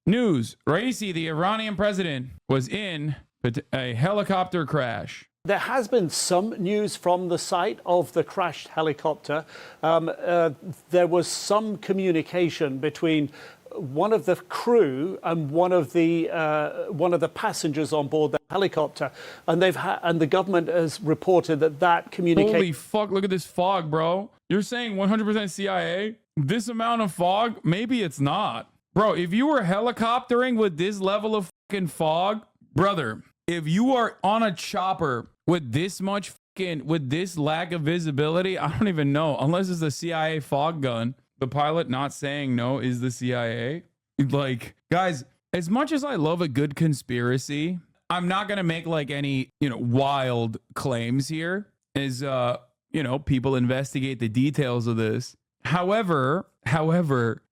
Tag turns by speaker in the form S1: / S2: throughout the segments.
S1: News. Raisi, the Iranian president, was in a helicopter crash.
S2: There has been some news from the site of the crashed helicopter. There was some communication between one of the crew and one of the passengers on board the helicopter, and the government has reported that communication.
S1: Holy fuck! Look at this fog, bro. You're saying 100% CIA? This amount of fog? Maybe it's not, bro. If you were helicoptering with this level of fucking fog, brother. If you are on a chopper with this much with this lack of visibility, I don't even know. Unless it's the CIA fog gun, the pilot not saying no is the CIA. Like, guys, as much as I love a good conspiracy, I'm not gonna make like any wild claims here. As people investigate the details of this. However,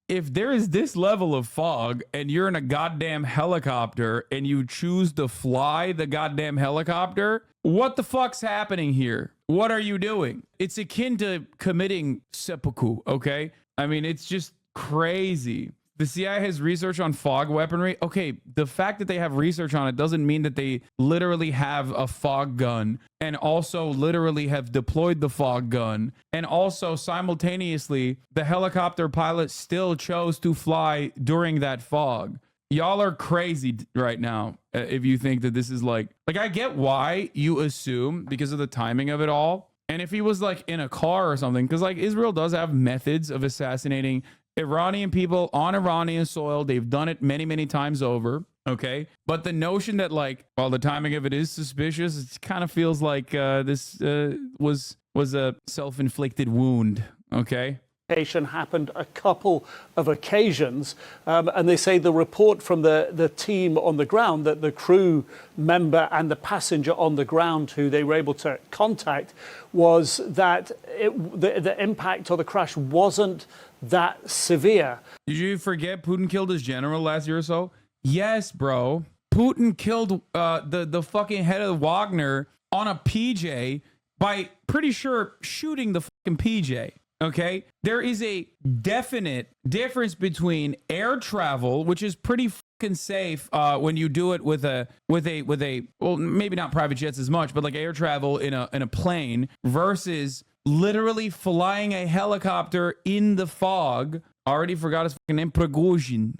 S1: if there is this level of fog and you're in a goddamn helicopter and you choose to fly the goddamn helicopter, what the fuck's happening here? What are you doing? It's akin to committing seppuku, okay? I mean, it's just crazy. The CIA has research on fog weaponry. Okay, the fact that they have research on it doesn't mean that they literally have a fog gun and also literally have deployed the fog gun. And also simultaneously, the helicopter pilot still chose to fly during that fog. Y'all are crazy right now if you think that this is like I get why you assume because of the timing of it all. And if he was like in a car or something, because like Israel does have methods of assassinating Iranian people on Iranian soil. They've done it many, many times over. Okay. But the notion that like, while the timing of it is suspicious, it kind of feels like this was a self-inflicted wound. Okay.
S2: Happened a couple of occasions, and they say the report from the team on the ground that the crew member and the passenger on the ground who they were able to contact was that the impact or the crash wasn't that severe.
S1: Did you forget Putin killed his general last year or so? Yes, bro. Putin killed the fucking head of Wagner on a PJ by pretty sure shooting the fucking PJ. Okay, there is a definite difference between air travel, which is pretty fucking safe when you do it with a well, maybe not private jets as much, but like air travel in a plane versus literally flying a helicopter in the fog. I already forgot his fucking name. Prigozhin,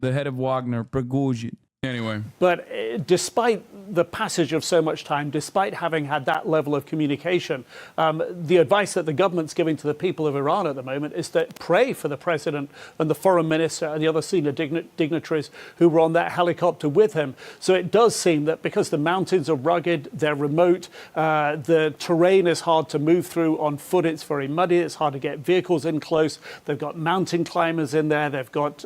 S1: the head of Wagner. Prigozhin. Anyway.
S2: But despite the passage of so much time, despite having had that level of communication, the advice that the government's giving to the people of Iran at the moment is to pray for the president and the foreign minister and the other senior dignitaries who were on that helicopter with him. So it does seem that because the mountains are rugged, they're remote, the terrain is hard to move through on foot, it's very muddy, it's hard to get vehicles in close. They've got mountain climbers in there, they've got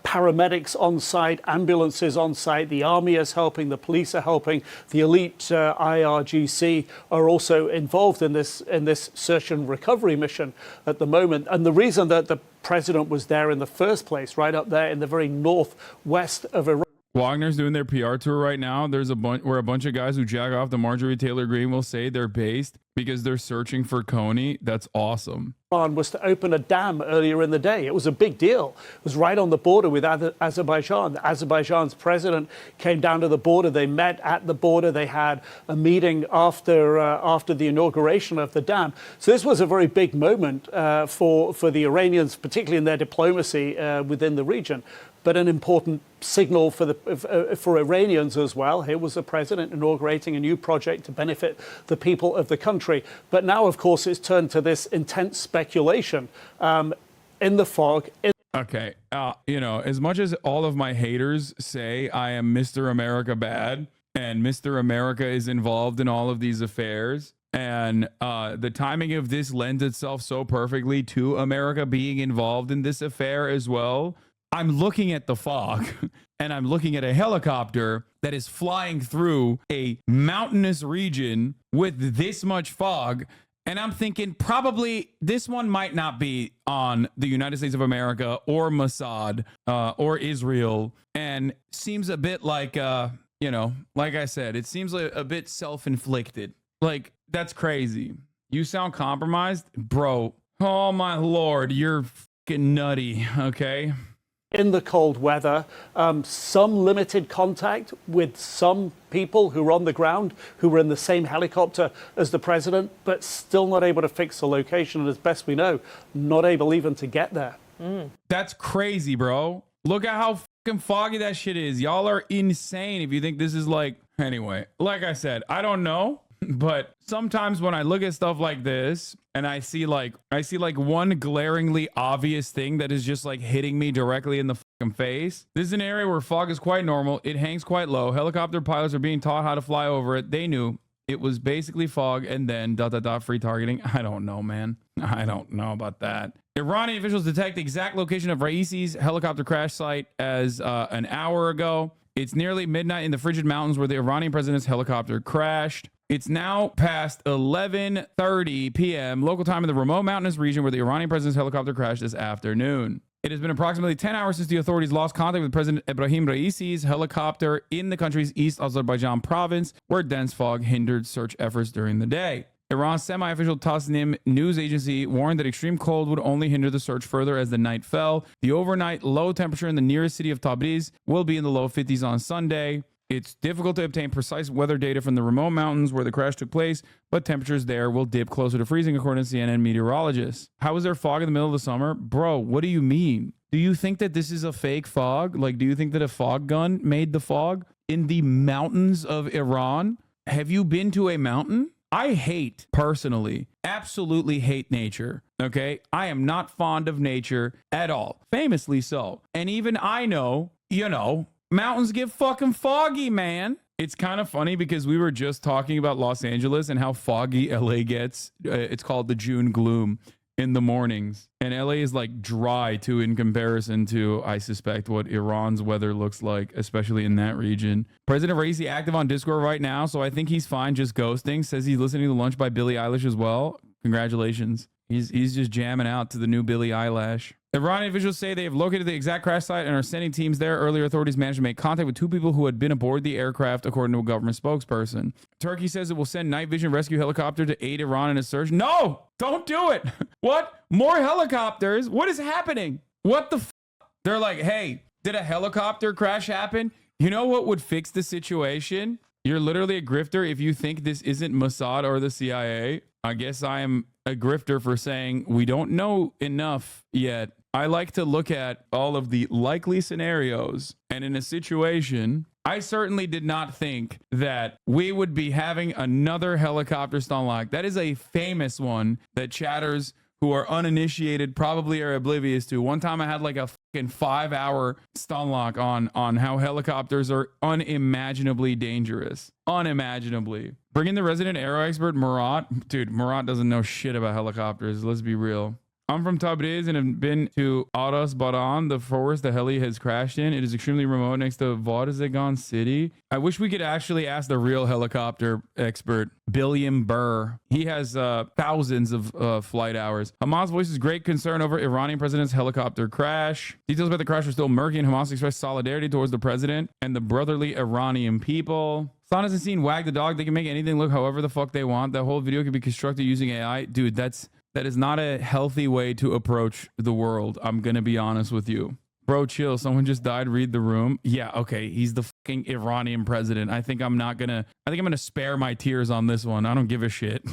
S2: paramedics on site, ambulances on site, the army is helping, the police are helping, the elite IRGC are also involved in this search and recovery mission at the moment. And the reason that the president was there in the first place, right up there in the very northwest of Iran.
S1: Wagner's doing their PR tour right now. There's a bunch of guys who jack off the Marjorie Taylor Greene will say they're based because they're searching for Coney. That's awesome.
S2: Was to open a dam earlier in the day. It was a big deal. It was right on the border with Azerbaijan. Azerbaijan's president came down to the border. They met at the border. They had a meeting after the inauguration of the dam. So this was a very big moment for the Iranians, particularly in their diplomacy within the region. But an important signal for Iranians as well. Here was the president inaugurating a new project to benefit the people of the country. But now, of course, it's turned to this intense speculation in the fog.
S1: Okay, as much as all of my haters say I am Mr. America bad and Mr. America is involved in all of these affairs, and the timing of this lends itself so perfectly to America being involved in this affair as well. I'm looking at the fog and I'm looking at a helicopter that is flying through a mountainous region with this much fog. And I'm thinking probably this one might not be on the United States of America or Mossad or Israel, and seems a bit like, like I said, it seems like a bit self-inflicted. Like, that's crazy. You sound compromised, bro. Oh my Lord, you're fucking nutty. Okay.
S2: in the cold weather, some limited contact with some people who were on the ground, who were in the same helicopter as the president, but still not able to fix the location. And as best we know, not able even to get there.
S1: That's crazy, bro. Look at how fucking foggy that shit is. Y'all are insane if you think this is like... Anyway, like I said, I don't know. But sometimes when I look at stuff like this and I see like one glaringly obvious thing that is just like hitting me directly in the fucking face. This is an area where fog is quite normal. It hangs quite low. Helicopter pilots are being taught how to fly over it. They knew it was basically fog and then ... free targeting. I don't know, man. I don't know about that. Iranian officials detect the exact location of Raisi's helicopter crash site as an hour ago. It's nearly midnight in the frigid mountains where the Iranian president's helicopter crashed. It's now past 11:30 p.m. local time in the remote mountainous region where the Iranian president's helicopter crashed this afternoon. It has been approximately 10 hours since the authorities lost contact with President Ebrahim Raisi's helicopter in the country's East Azerbaijan province, where dense fog hindered search efforts during the day. Iran's semi-official Tasnim news agency warned that extreme cold would only hinder the search further as the night fell. The overnight low temperature in the nearest city of Tabriz will be in the low 50s on Sunday. It's difficult to obtain precise weather data from the remote mountains where the crash took place, but temperatures there will dip closer to freezing, according to CNN meteorologists. How is there fog in the middle of the summer? Bro, what do you mean? Do you think that this is a fake fog? Like, do you think that a fog gun made the fog in the mountains of Iran? Have you been to a mountain? I hate, personally, absolutely hate nature, okay? I am not fond of nature at all, famously so. And even I know, mountains get fucking foggy, man. It's kind of funny because we were just talking about Los Angeles and how foggy LA gets. It's called the June gloom in the mornings. And LA is like dry too in comparison to, I suspect, what Iran's weather looks like, especially in that region. President Raisi active on Discord right now, so I think he's fine just ghosting. Says he's listening to Lunch by Billie Eilish as well. Congratulations. He's just jamming out to the new Billie Eilish. Iranian officials say they have located the exact crash site and are sending teams there. Earlier, authorities managed to make contact with two people who had been aboard the aircraft, according to a government spokesperson. Turkey says it will send night vision rescue helicopter to aid Iran in its search. No, don't do it. What? More helicopters? What is happening? What the f? They're like, hey, did a helicopter crash happen? You know what would fix the situation? You're literally a grifter if you think this isn't Mossad or the CIA. I guess I am a grifter for saying we don't know enough yet. I like to look at all of the likely scenarios, and in a situation, I certainly did not think that we would be having another helicopter stunlock. That is a famous one that chatters who are uninitiated probably are oblivious to. One time I had like a fucking 5-hour stunlock on how helicopters are unimaginably dangerous. Unimaginably. Bring in the resident aero expert, Murat. Dude, Murat doesn't know shit about helicopters. Let's be real. I'm from Tabriz and have been to Aras Baran, the forest the heli has crashed in. It is extremely remote next to Varzagan city. I wish we could actually ask the real helicopter expert, Billiam Burr. He has thousands of flight hours. Hamas voices great concern over Iranian president's helicopter crash. Details about the crash are still murky, and Hamas expressed solidarity towards the president and the brotherly Iranian people. Son hasn't seen Wag the Dog. They can make anything look however the fuck they want. That whole video could be constructed using AI. Dude, that is not a healthy way to approach the world. I'm going to be honest with you. Bro, chill. Someone just died. Read the room. Yeah, okay. He's the fucking Iranian president. I think I'm going to spare my tears on this one. I don't give a shit.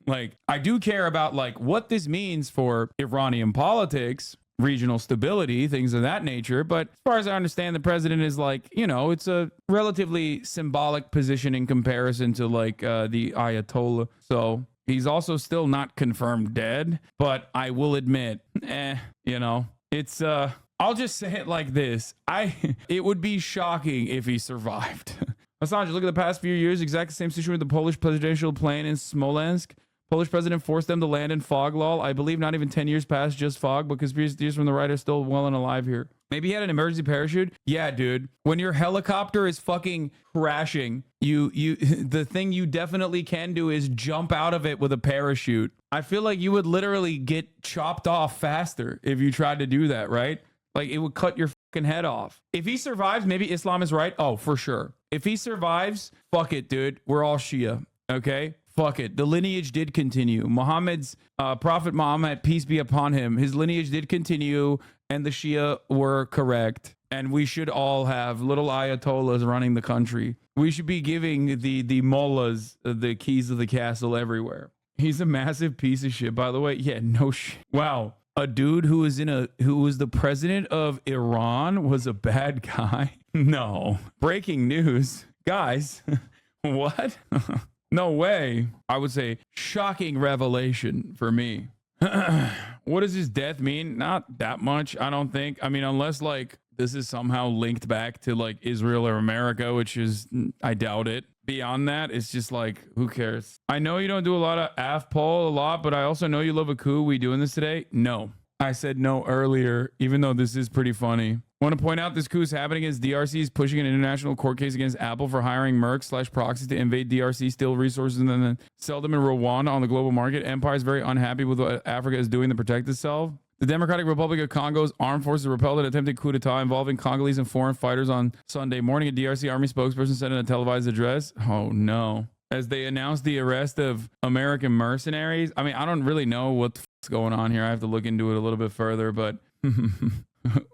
S1: Like, I do care about like what this means for Iranian politics, regional stability, things of that nature. But as far as I understand, the president is like, it's a relatively symbolic position in comparison to like the Ayatollah. So he's also still not confirmed dead, but I will admit, it's, I'll just say it like this. It would be shocking if he survived. Assange, look at the past few years, exactly the same situation with the Polish presidential plane in Smolensk. Polish president forced them to land in fog, lol. I believe not even 10 years past just fog, but conspiracy theories from the right are still well and alive here. Maybe he had an emergency parachute. Yeah, dude. When your helicopter is fucking crashing, the thing you definitely can do is jump out of it with a parachute. I feel like you would literally get chopped off faster if you tried to do that, right? Like it would cut your fucking head off. If he survives, maybe Islam is right. Oh, for sure. If he survives, fuck it, dude. We're all Shia. Okay? Fuck it. The lineage did continue. Prophet Muhammad, peace be upon him, his lineage did continue. and the Shia were correct. And we should all have little ayatollahs running the country. We should be giving the mullahs the keys of the castle everywhere. He's a massive piece of shit, by the way. Yeah, no shit. Wow. A dude who was the president of Iran was a bad guy? No. Breaking news. Guys, what? No way. I would say shocking revelation for me. What does his death mean? Not that much, I don't think. I mean, unless like this is somehow linked back to like Israel or America, which is, I doubt it. Beyond that, it's just like, who cares? I know you don't do a lot of AFPOL a lot, but I also know you love a coup. We doing this today? No. I said no earlier, even though this is pretty funny. Want to point out this coup is happening as DRC is pushing an international court case against Apple for hiring mercs/proxies to invade DRC, steal resources, and then sell them in Rwanda on the global market. Empire is very unhappy with what Africa is doing to protect itself. The Democratic Republic of Congo's armed forces repelled an attempted coup d'etat involving Congolese and foreign fighters on Sunday morning. A DRC army spokesperson said in a televised address, oh no, as they announced the arrest of American mercenaries. I mean, I don't really know what's going on here. I have to look into it a little bit further, but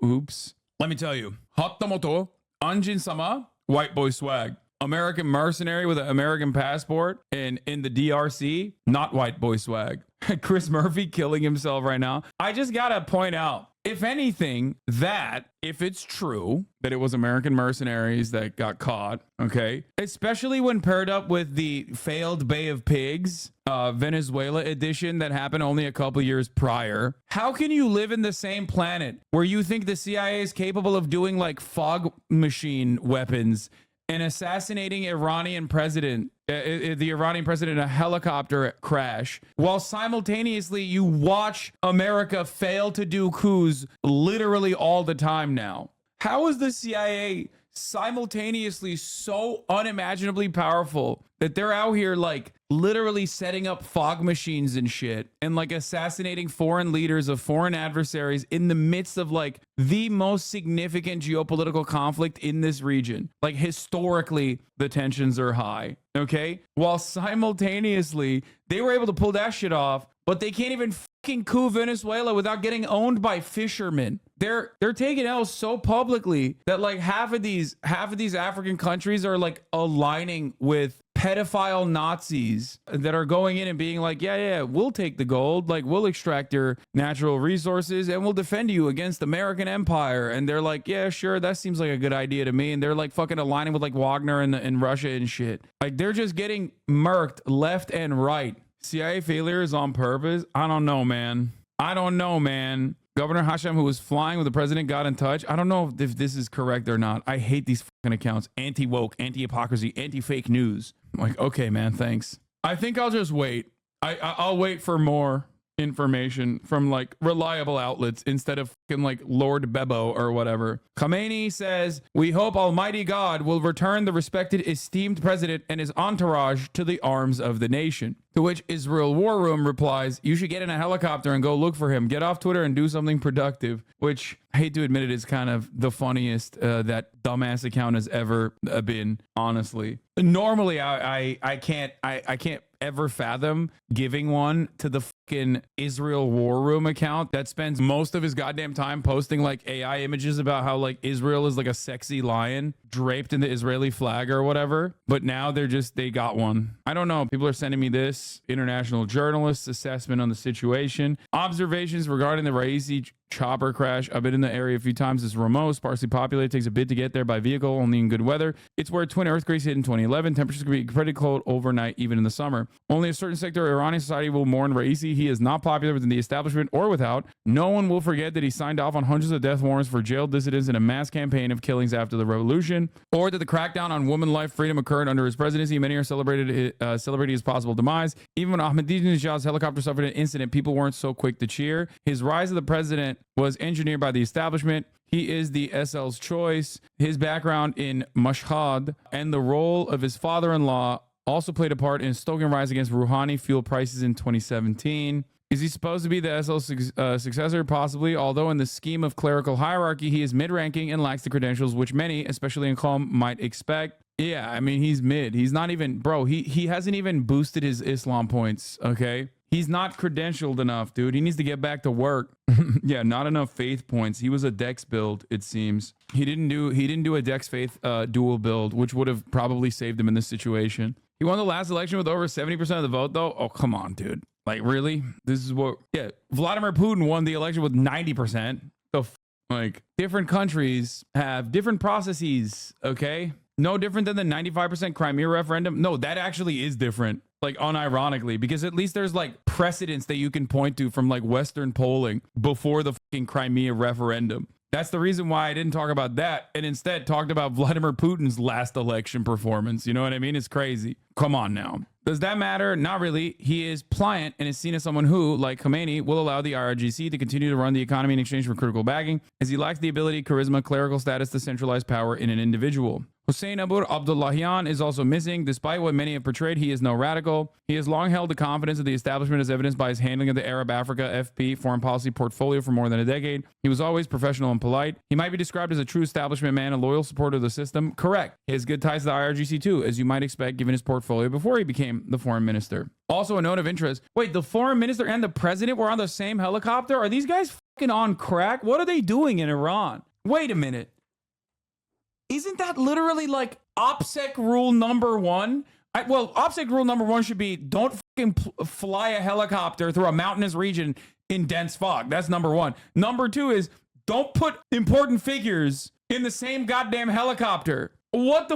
S1: oops. Let me tell you, Hatamoto, Anjin Sama, white boy swag. American mercenary with an American passport and in the DRC, not white boy swag. Chris Murphy killing himself right now. I just gotta point out, if anything, that if it's true that it was American mercenaries that got caught, okay, especially when paired up with the failed Bay of Pigs Venezuela edition that happened only a couple years prior, how can you live in the same planet where you think the CIA is capable of doing like fog machine weapons and assassinating the Iranian president in a helicopter crash, while simultaneously you watch America fail to do coups literally all the time now? How is the CIA simultaneously so unimaginably powerful that they're out here like literally setting up fog machines and shit and like assassinating foreign leaders of foreign adversaries in the midst of like the most significant geopolitical conflict in this region? Like historically, the tensions are high, okay? While simultaneously, they were able to pull that shit off, but they can't even fucking coup Venezuela without getting owned by fishermen. They're taking L's so publicly that like half of these African countries are like aligning with pedophile Nazis that are going in and being like, yeah, we'll take the gold, like we'll extract your natural resources and we'll defend you against American empire. And they're like, yeah, sure, that seems like a good idea to me. And they're like fucking aligning with like Wagner and Russia and shit. Like they're just getting murked left and right. CIA failure is on purpose. I don't know, man. Governor Hashem, who was flying with the president, got in touch. I don't know if this is correct or not. I hate these fucking accounts. Anti-woke, anti-hypocrisy, anti-fake news. I'm like, okay, man, thanks. I think I'll just wait. I'll wait for more information from like reliable outlets instead of fucking like Lord Bebo or whatever. Khamenei says, we hope Almighty God will return the respected, esteemed president and his entourage to the arms of the nation. To which Israel War Room replies, you should get in a helicopter and go look for him. Get off Twitter and do something productive. Which, I hate to admit it, is kind of the funniest that dumbass account has ever been, honestly. Normally, I can't ever fathom giving one to the fucking Israel War Room account that spends most of his goddamn time posting like AI images about how like Israel is like a sexy lion draped in the Israeli flag or whatever. But now they got one. I don't know. People are sending me this. International journalists' assessment on the situation. Observations regarding the Raisi chopper crash. I've been in the area a few times. It's remote, sparsely populated, takes a bit to get there by vehicle, only in good weather. It's where twin earthquakes hit in 2011. Temperatures can be pretty cold overnight, even in the summer. Only a certain sector of Iranian society will mourn Raisi. He is not popular within the establishment or without. No one will forget that he signed off on hundreds of death warrants for jailed dissidents in a mass campaign of killings after the revolution, or that the crackdown on woman life freedom occurred under his presidency. Many are celebrating his possible demise. Even when Ahmadinejad's helicopter suffered an incident, people weren't so quick to cheer. His rise of the president was engineered by the establishment. He is the SL's choice. His background in Mashhad and the role of his father-in-law also played a part in stoking rise against Rouhani fuel prices in 2017. Is he supposed to be the SL's successor? Possibly, although in the scheme of clerical hierarchy, he is mid-ranking and lacks the credentials which many, especially in Qom, might expect. Yeah, I mean, he's mid. He's not even, bro, he hasn't even boosted his Islam points, okay? He's not credentialed enough, dude. He needs to get back to work. Yeah, not enough faith points. He was a Dex build, it seems. He didn't do a Dex faith dual build, which would have probably saved him in this situation. He won the last election with over 70% of the vote, though. Oh, come on, dude. Like, really? This is what? Yeah, Vladimir Putin won the election with 90%. Like, different countries have different processes, okay? No different than the 95% Crimea referendum. No, that actually is different. Like, unironically, because at least there's like precedents that you can point to from like Western polling before the fucking Crimea referendum. That's the reason why I didn't talk about that and instead talked about Vladimir Putin's last election performance. You know what I mean? It's crazy. Come on now. Does that matter? Not really. He is pliant and is seen as someone who, like Khomeini, will allow the IRGC to continue to run the economy in exchange for critical backing, as he lacks the ability, charisma, clerical status to centralize power in an individual. Hossein Abur Abdullahian is also missing. Despite what many have portrayed, he is no radical. He has long held the confidence of the establishment as evidenced by his handling of the Arab Africa FP foreign policy portfolio for more than a decade. He was always professional and polite. He might be described as a true establishment man, a loyal supporter of the system. Correct. He has good ties to the IRGC too, as you might expect given his portfolio before he became the foreign minister. Also a note of interest. Wait, the foreign minister and the president were on the same helicopter? Are these guys fucking on crack? What are they doing in Iran? Wait a minute. Isn't that literally like OPSEC rule number one? Well, OPSEC rule number one should be don't fucking fly a helicopter through a mountainous region in dense fog. That's number one. Number two is don't put important figures in the same goddamn helicopter. What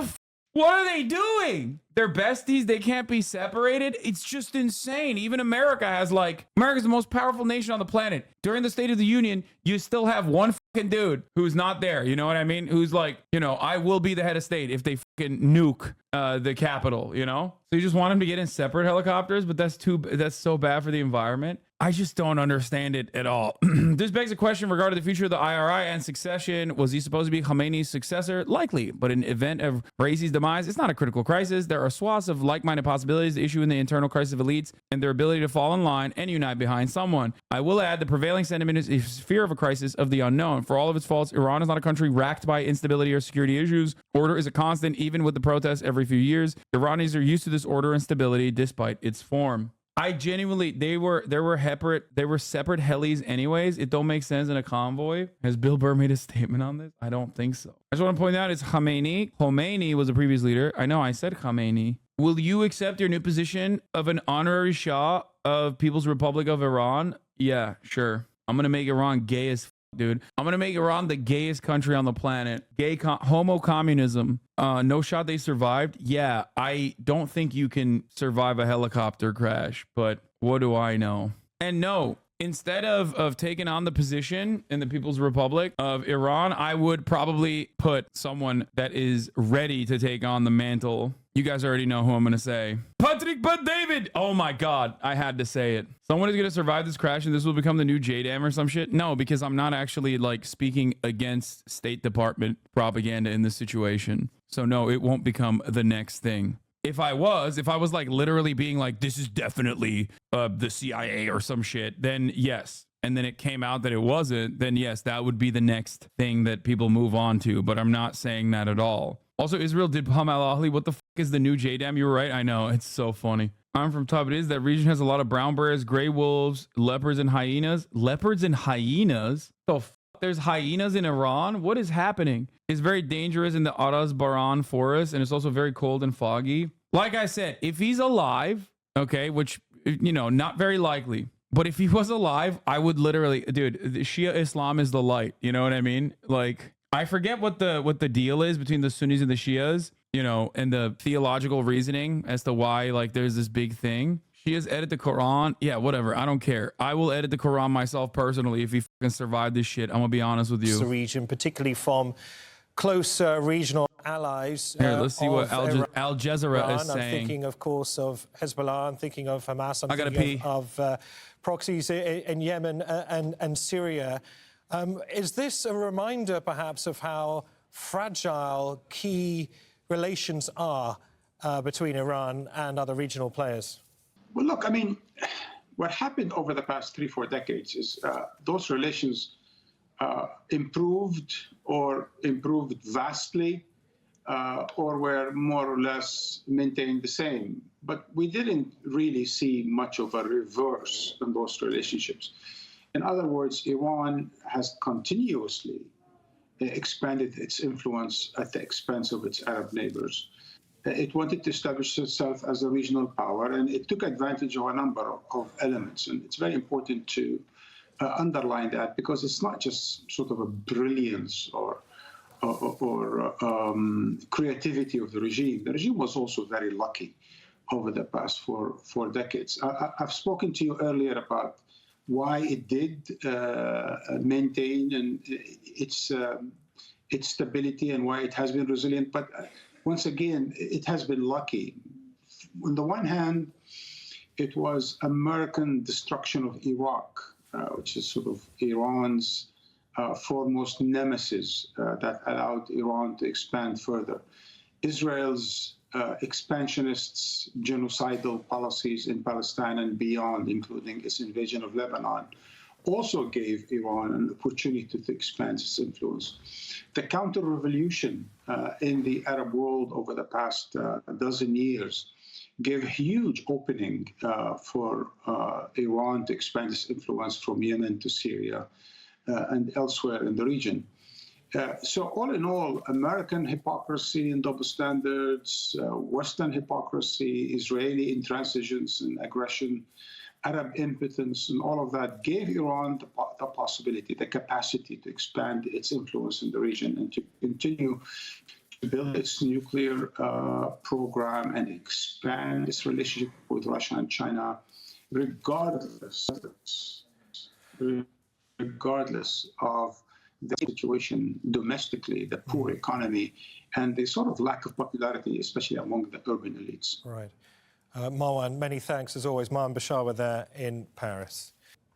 S1: are they doing? They're besties. They can't be separated. It's just insane. Even America's the most powerful nation on the planet. During the State of the Union, you still have one fucking dude who's not there. You know what I mean? Who's like, I will be the head of state if they fucking nuke the Capitol, So you just want them to get in separate helicopters, but that's so bad for the environment. I just don't understand it at all. This begs a question regarding the future of the IRI and succession. Was he supposed to be Khomeini's successor? Likely, but in event of Raisi's demise, it's not a critical crisis. There are swaths of like-minded possibilities. The issue in the internal crisis of elites and their ability to fall in line and unite behind someone. I will add the prevailing sentiment is fear of a crisis of the unknown. For all of its faults, Iran is not a country racked by instability or security issues. Order is a constant, even with the protests every few years. Iranians are used to this order and stability despite its form. I genuinely, they were separate helis anyways. It don't make sense in a convoy. Has Bill Burr made a statement on this? I don't think so. I just want to point out it's Khomeini. Khomeini was a previous leader. I know I said Khomeini. Will you accept your new position of an honorary Shah of People's Republic of Iran? Yeah, sure. I'm going to make Iran gay as dude. I'm gonna make Iran the gayest country on the planet. Homo communism. No shot they survived. Yeah, I don't think you can survive a helicopter crash, but what do I know? And no, instead of taking on the position in the People's Republic of Iran, I would probably put someone that is ready to take on the mantle. You guys already know who I'm going to say. Patrick Bet-David. Oh my God. I had to say it. Someone is going to survive this crash and this will become the new JDAM or some shit. No, because I'm not actually speaking against State Department propaganda in this situation. So no, it won't become the next thing. If I was literally being this is definitely the CIA or some shit, then yes. And then it came out that it wasn't, then yes, that would be the next thing that people move on to. But I'm not saying that at all. Also, Israel did bomb Al-Ahli. What the fuck is the new JDAM? You were right. I know. It's so funny. I'm from Tabriz. That region has a lot of brown bears, gray wolves, leopards, and hyenas. Leopards and hyenas? The fuck? There's hyenas in Iran? What is happening? It's very dangerous in the Araz Baran forest, and it's also very cold and foggy. Like I said, if he's alive, okay, which, not very likely. But if he was alive, I would literally, dude, Shia Islam is the light. You know what I mean? I forget what the deal is between the Sunnis and the Shias, and the theological reasoning as to why there's this big thing. Shias edit the Quran. Yeah, whatever. I don't care. I will edit the Quran myself personally if he fucking survived this shit. I'm gonna be honest with you.
S3: The region, particularly from close regional allies.
S1: Here, let's see what Al Jazeera is saying.
S3: I'm thinking, of course, of Hezbollah. I'm thinking of Hamas. I'm
S1: thinking
S3: of proxies in Yemen and Syria. Is this a reminder, perhaps, of how fragile key relations are between Iran and other regional players?
S4: Well, look, what happened over the past 3-4 decades is those relations improved vastly or were more or less maintained the same. But we didn't really see much of a reverse in those relationships. In other words, Iran has continuously expanded its influence at the expense of its Arab neighbors. It wanted to establish itself as a regional power, and it took advantage of a number of elements. And it's very important to underline that, because it's not just sort of a brilliance or creativity of the regime. The regime was also very lucky over the past four decades. I've spoken to you earlier about why it did maintain its stability and why it has been resilient. But once again, it has been lucky. On the one hand, it was American destruction of Iraq, which is sort of Iran's foremost nemesis that allowed Iran to expand further. Israel's expansionists' genocidal policies in Palestine and beyond, including its invasion of Lebanon, also gave Iran an opportunity to expand its influence. The counter-revolution in the Arab world over the past dozen years gave a huge opening for Iran to expand its influence from Yemen to Syria and elsewhere in the region. So all in all, American hypocrisy and double standards, Western hypocrisy, Israeli intransigence and aggression, Arab impotence, and all of that gave Iran the possibility, the capacity to expand its influence in the region and to continue to build its nuclear program and expand its relationship with Russia and China, regardless of the situation domestically, the poor economy, and the sort of lack of popularity, especially among the urban elites.
S3: Right. Marwan, many thanks as always. Marwan Bashar were there in Paris.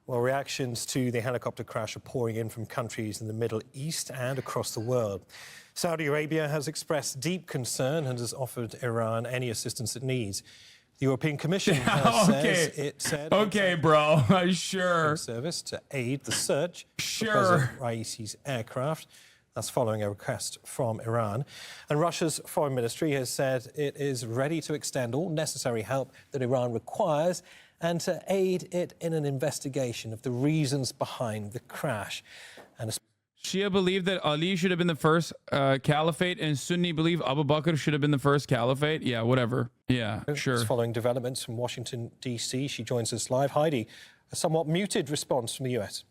S3: Well, reactions to the helicopter crash are pouring in from countries in the Middle East and across the world. Saudi Arabia has expressed deep concern and has offered Iran any assistance it needs. The European Commission said
S1: okay, bro, sure.
S3: Service to aid the search for President Raisi's aircraft. That's following a request from Iran. And Russia's foreign ministry has said it is ready to extend all necessary help that Iran requires and to aid it in an investigation of the reasons behind the crash. And
S1: Shia believe that Ali should have been the first caliphate, and Sunni believe Abu Bakr should have been the first caliphate. Yeah, whatever. Yeah, sure.
S3: Following developments from Washington, D.C., she joins us live. Heidi, a somewhat muted response from the U.S.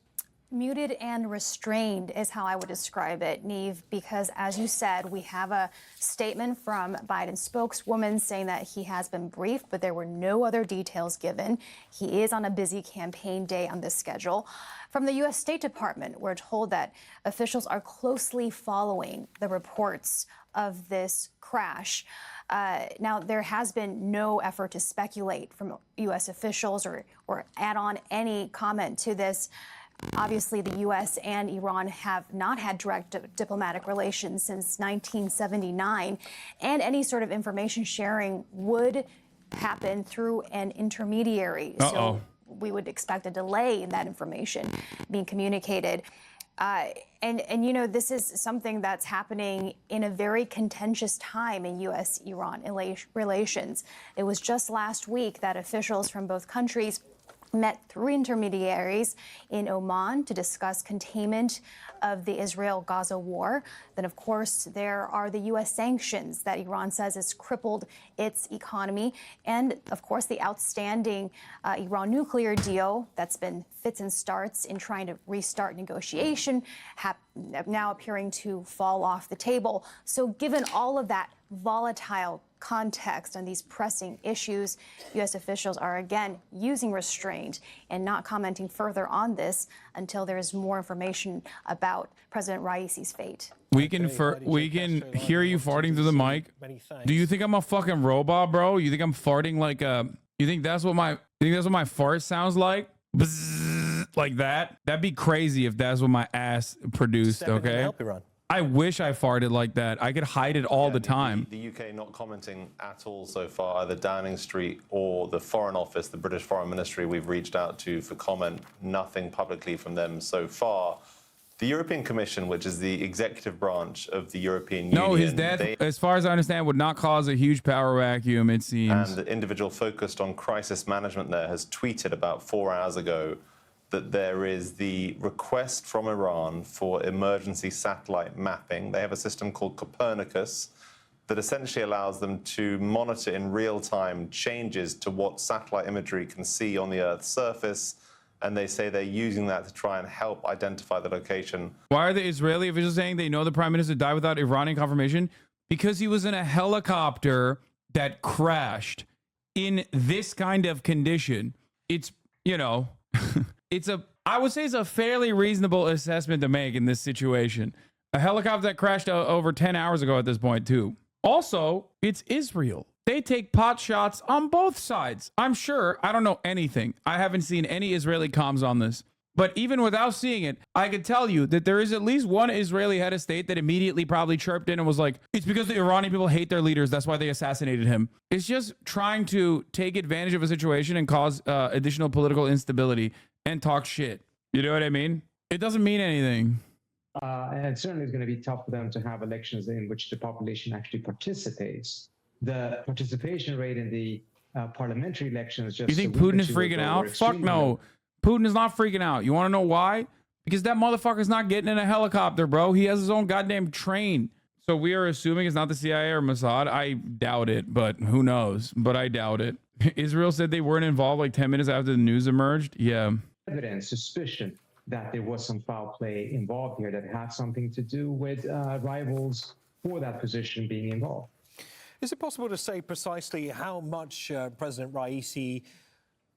S5: Muted and restrained is how I would describe it, Neve, because as you said, we have a statement from Biden's spokeswoman saying that he has been briefed, but there were no other details given. He is on a busy campaign day on this schedule. From the U.S. State Department, we're told that officials are closely following the reports of this crash. Now, there has been no effort to speculate from U.S. officials or add on any comment to this. Obviously, the U.S. and Iran have not had direct diplomatic relations since 1979, and any sort of information sharing would happen through an intermediary. So we would expect a delay in that information being communicated. And you know, this is something that's happening in a very contentious time in U.S.-Iran relations. It was just last week that officials from both countries met through intermediaries in Oman to discuss containment of the Israel-Gaza war. Then, of course, there are the U.S. sanctions that Iran says has crippled its economy. And, of course, the outstanding Iran nuclear deal that's been fits and starts in trying to restart negotiation, now appearing to fall off the table. So given all of that volatile context on these pressing issues, U.S. officials are again using restraint and not commenting further on this until there is more information about President Raisi's fate.
S1: We can hear you farting through the mic. Do you think I'm a fucking robot, bro? You think I'm farting like a? You think that's what my fart sounds like? Bzzz, like that? That'd be crazy if that's what my ass produced. Okay.
S3: Help Iran.
S1: I wish I farted like that. I could hide it all the time.
S6: The UK not commenting at all so far, either Downing Street or the Foreign Office, the British Foreign Ministry we've reached out to for comment. Nothing publicly from them so far. The European Commission, which is the executive branch of the European
S1: No,
S6: Union,
S1: his death, as far as I understand, would not cause a huge power vacuum, it seems.
S6: and the individual focused on crisis management there has tweeted about 4 hours ago that there is the request from Iran for emergency satellite mapping. They have a system called Copernicus that essentially allows them to monitor in real time changes to what satellite imagery can see on the Earth's surface. And they say they're using that to try and help identify the location.
S1: Why are the Israeli officials saying they know the prime minister died without Iranian confirmation? Because he was in a helicopter that crashed in this kind of condition. It's, you know, I would say it's a fairly reasonable assessment to make in this situation. A helicopter that crashed over 10 hours ago at this point, too. Also, it's Israel. They take pot shots on both sides. I'm sure. I don't know anything. I haven't seen any Israeli comms on this. But even without seeing it, I could tell you that there is at least one Israeli head of state that immediately probably chirped in and was like, it's because the Iranian people hate their leaders. That's why they assassinated him. It's just trying to take advantage of a situation and cause additional political instability and talk shit. You know what I mean? It doesn't mean anything.
S7: And certainly it's going to be tough for them to have elections in which the population actually participates. The participation rate in the parliamentary elections just...
S1: You think Putin is freaking out? Fuck no. Putin is not freaking out. You want to know why? Because that motherfucker's not getting in a helicopter, bro. He has his own goddamn train. So we are assuming it's not the CIA or Mossad. I doubt it, but who knows? But I doubt it. Israel said they weren't involved like 10 minutes after the news emerged. Yeah.
S7: Evidence, suspicion that there was some foul play involved here that had something to do with rivals for that position being involved.
S3: Is it possible to say precisely how much President Raisi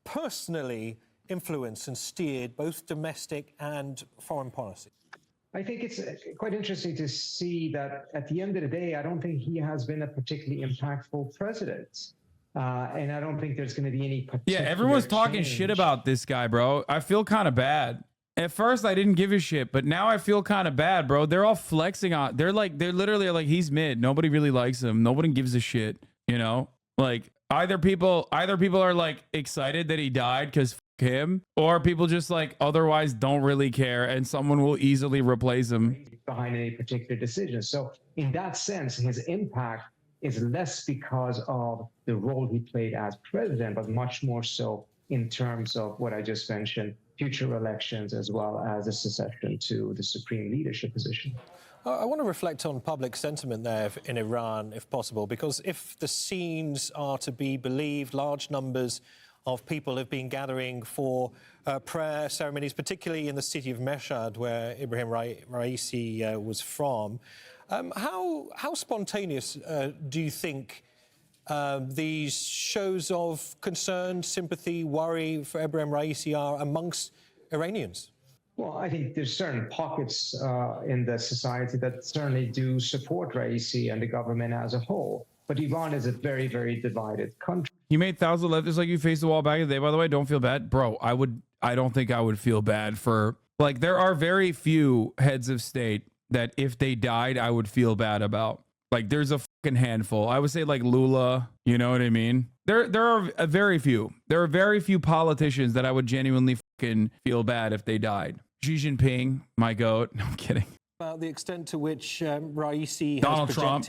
S3: personally influenced and steered both domestic and foreign policy?
S7: I think it's quite interesting to see that at the end of the day, I don't think he has been a particularly impactful president. And I don't think there's going to be any particular
S1: everyone's talking shit about this guy, bro. I feel kind of bad. At first, I didn't give a shit, but now I feel kind of bad, bro. They're all flexing on. They're literally like, he's mid. Nobody really likes him. Nobody gives a shit. You know, like either people are like excited that he died because him, or people just like otherwise don't really care, and someone will easily replace him
S7: behind any particular decision. So in that sense, his impact is less because of the role he played as president, but much more so in terms of what I just mentioned, future elections, as well as a succession to the supreme leadership position.
S3: I want to reflect on public sentiment there in Iran, if possible, because if the scenes are to be believed, large numbers of people have been gathering for prayer ceremonies, particularly in the city of Mashhad, where Ibrahim Raisi was from. How spontaneous do you think these shows of concern, sympathy, worry for Ibrahim Raisi are amongst Iranians?
S7: Well, I think there's certain pockets in the society that certainly do support Raisi and the government as a whole. But Iran is a very, very divided country.
S1: You made thousands of leftists like you faced the wall back in the day, by the way. Don't feel bad. Bro, I don't think I would feel bad for, like, there are very few heads of state that if they died, I would feel bad about. Like, there's a fucking handful. I would say like Lula, you know what I mean? There are very few. There are very few politicians that I would genuinely fucking feel bad if they died. Xi Jinping, my goat. No, I'm kidding.
S3: About the extent to which Raisi has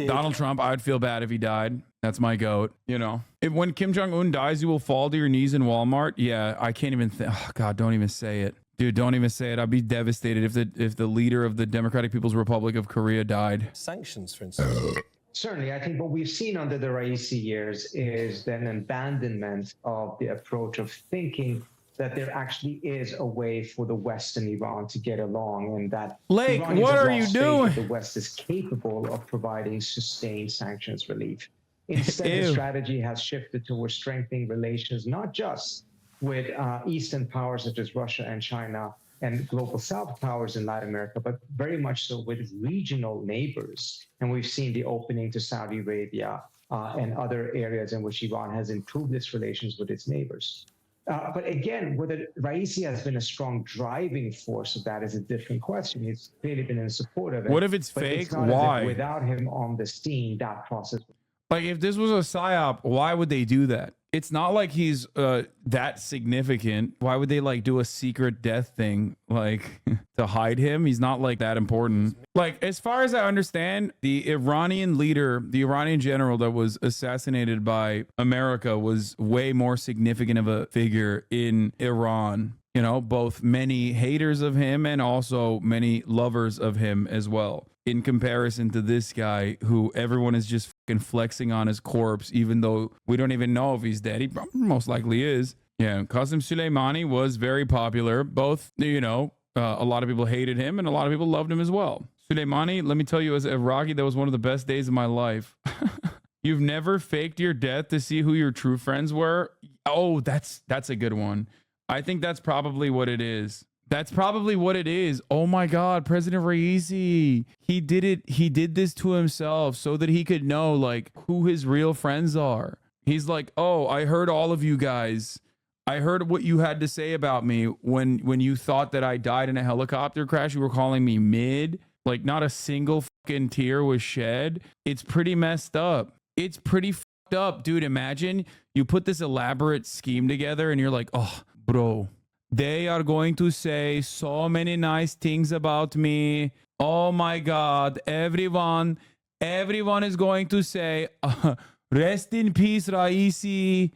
S1: Donald Trump, I would feel bad if he died. That's my goat, you know. When Kim Jong-un dies, you will fall to your knees in Walmart. Yeah, I can't even think. Oh, God, don't even say it. Dude, don't even say it. I'd be devastated if the leader of the Democratic People's Republic of Korea died.
S3: Sanctions, for instance.
S7: Certainly, I think what we've seen under the Raisi years is an abandonment of the approach of thinking that there actually is a way for the West and Iran to get along, and that
S1: Lake, what are you doing?
S7: The West is capable of providing sustained sanctions relief. Instead, the strategy has shifted towards strengthening relations, not just with Eastern powers such as Russia and China and global South powers in Latin America, but very much so with regional neighbors. And we've seen the opening to Saudi Arabia and other areas in which Iran has improved its relations with its neighbors. But again, whether Raisi has been a strong driving force of that is a different question. He's clearly been in support of it.
S1: What if it's fake?
S7: It's not
S1: why?
S7: as if without him on the scene, that process.
S1: Like, if this was a psyop, why would they do that? it's not like he's that significant. Why would they like do a secret death thing like to hide him? He's not like that important. Like, as far as I understand, the Iranian leader, the Iranian general that was assassinated by America was way more significant of a figure in Iran. You know, both many haters of him and also many lovers of him as well, in comparison to this guy who everyone is just fucking flexing on his corpse, even though we don't even know if he's dead. He most likely is. Yeah, Qasem Soleimani was very popular. Both, you know, a lot of people hated him and a lot of people loved him as well. Soleimani, let me tell you, as a Iraqi, that was one of the best days of my life. You've never faked your death to see who your true friends were? Oh, that's a good one. I think that's probably what it is. That's probably what it is. Oh my God, President Raisi. He did it. He did this to himself so that he could know like who his real friends are. He's like, oh, I heard all of you guys. I heard what you had to say about me when you thought that I died in a helicopter crash. You were calling me mid. Like, not a single fucking tear was shed. It's pretty messed up. It's pretty fucked up, dude. Imagine you put this elaborate scheme together and you're like, oh, bro, they are going to say so many nice things about me. Oh my God, everyone is going to say, rest in peace, Raisi.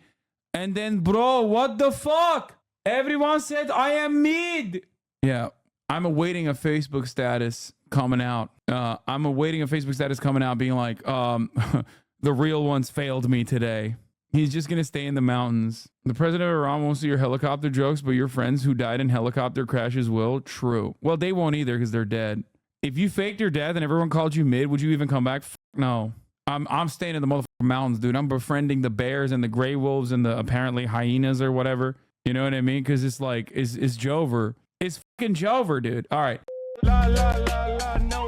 S1: And then, bro, what the fuck? Everyone said I am mid. Yeah, I'm awaiting a Facebook status coming out. I'm awaiting a Facebook status coming out being like, the real ones failed me today. He's just going to stay in the mountains. The president of Iran won't see your helicopter jokes, but your friends who died in helicopter crashes will. True. Well, they won't either because they're dead. If you faked your death and everyone called you mid, would you even come back? No. I'm staying in the motherfucking mountains, dude. I'm befriending the bears and the gray wolves and the apparently hyenas or whatever. You know what I mean? Because it's like, it's Jover. It's fucking Jover, dude. All right. La, la, la, la, no.